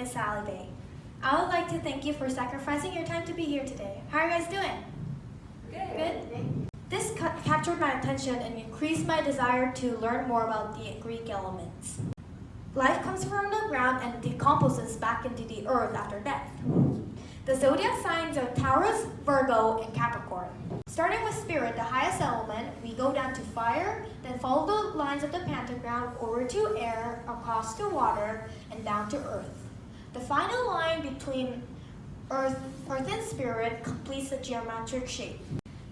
is Sally Bay. I would like to thank you for sacrificing your time to be here today. How are you guys doing? Good? This captured my attention and increased my desire to learn more about the Greek elements. Life comes from the ground and decomposes back into the earth after death. The zodiac signs are Taurus, Virgo, and Capricorn. Starting with spirit, the highest element, we go down to fire, then follow the lines of the pentagram over to air, across to water, and down to earth. The final line between earth and spirit completes the geometric shape.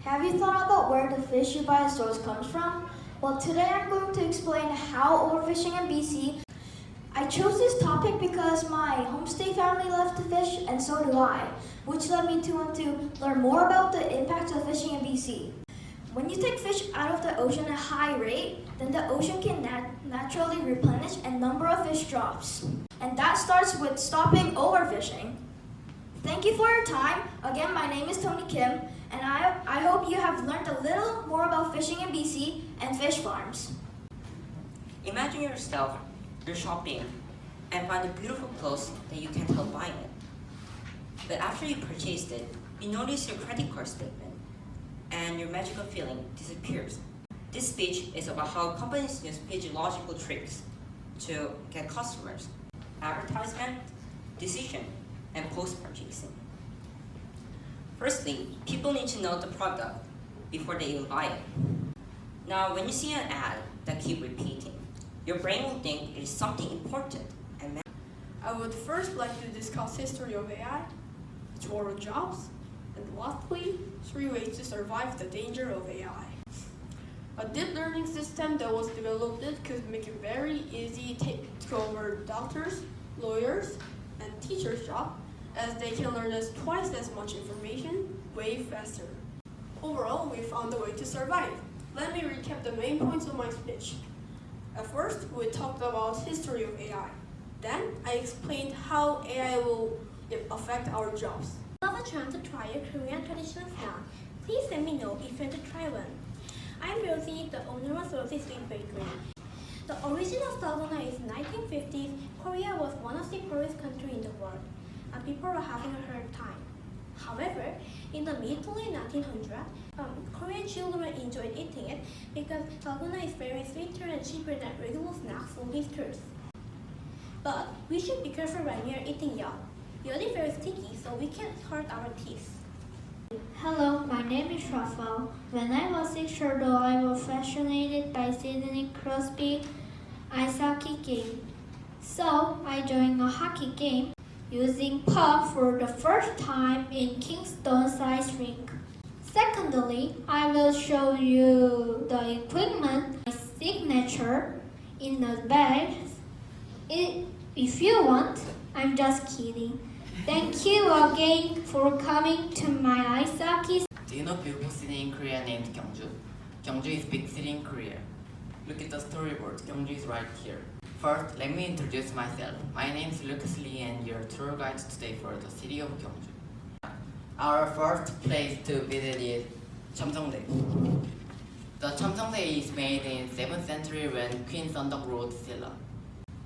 Have you thought about where the fish you buy at stores comes from? Well, today I'm going to explain how overfishing in BC. I chose this topic because my homestay family loves to fish, and so do I, which led me to want to learn more about the impacts of fishing in BC. When you take fish out of the ocean at a high rate, then the ocean can naturally replenish and number of fish drops. And that starts with stopping overfishing. Thank you for your time. Again, my name is Tony Kim, and I hope you have learned a little more about fishing in BC and fish farms. Imagine yourself, you're shopping and find a beautiful clothes that you can't help buying it. But after you purchased it, you notice your credit card statement and your magical feeling disappears. This speech is about how companies use physiological tricks to get customers, advertisement, decision, and post-purchasing. Firstly, people need to know the product before they even buy it. Now, when you see an ad that keeps repeating, your brain will think it is something important and I would first like to discuss history of AI, its role in jobs, and lastly, 3 ways to survive the danger of AI. A deep learning system that was developed could make it very easy to take over doctors, lawyers, and teachers' jobs, as they can learn us twice as much information way faster. Overall, we found a way to survive. Let me recap the main points of my speech. At first, we talked about history of AI. Then, I explained how AI will affect our jobs. Love a chance to try a Korean traditional snack. Please let me know if you want to try one. I'm Rosie, the owner of Rosie's Sweet Bakery. The origin of dalgona is 1950s. Korea was one of the poorest countries in the world, and people were having a hard time. However, in the mid to late 1900s, Korean children enjoyed eating it because dalgona is very sweeter and cheaper than regular snacks sold in stores. But we should be careful when we are eating yum. Yum is very sticky, so we can't hurt our teeth. Hello, my name is Rafael. When I was 6 years old, I was fascinated by Sidney Crosby's ice hockey game. So I joined a hockey game using puck for the first time in Kingston's ice rink. Secondly, I will show you the equipment, my signature in the bag. If you want, I'm just kidding. Thank you again for coming to my ice hockey. Do you know a beautiful city in Korea named Gyeongju? Gyeongju is a big city in Korea. Look at the storyboard. Gyeongju is right here. First, let me introduce myself. My name is Lucas Lee and your tour guide today for the city of Gyeongju. Our first place to visit is Cheomseongdae. The Cheomseongdae is made in 7th century when Queen Seondeok wrote Silla.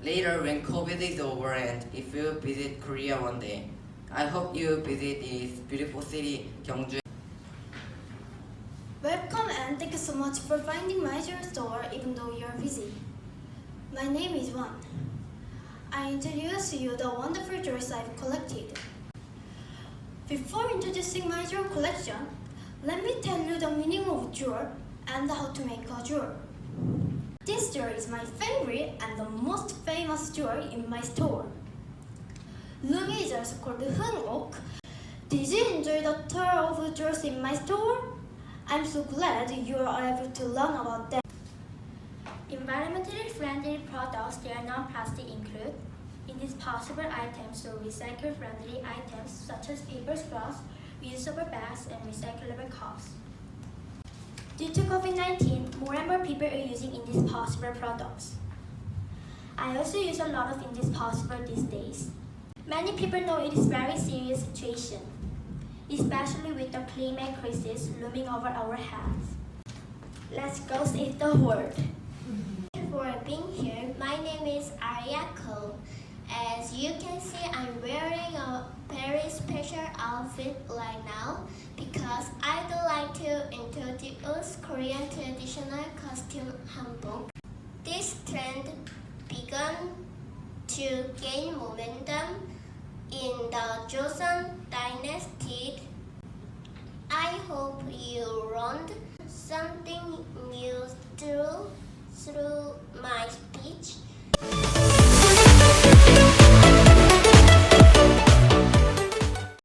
Later, when COVID is over and if you visit Korea one day, I hope you visit this beautiful city, Gyeongju. Welcome and thank you so much for finding my jewelry store even though you're busy. My name is Juan. I introduce you the wonderful jewelry I've collected. Before introducing my jewelry collection, let me tell you the meaning of jewelry and how to make a jewelry. This jewelry is my favorite and the most famous jewelry in my store. Loom is also called Hook. Did you enjoy the tour of jewelry in my store? I'm so glad you are able to learn about that. Environmentally friendly products that are non-plastic include indisposable items or recycle-friendly items such as paper straws, reusable bags, and recyclable cups. Due to COVID-19, more and more people are using indisposable products. I also use a lot of indisposable these days. Many people know it is a very serious situation, especially with the climate crisis looming over our heads. Let's go save the world. For being here, my name is Arya Ko. As you can see, I'm wearing a very special outfit right now because I'd like to introduce Korean traditional costume hanbok. This trend began to gain momentum in the Joseon dynasty. I hope you learned something new through my speech.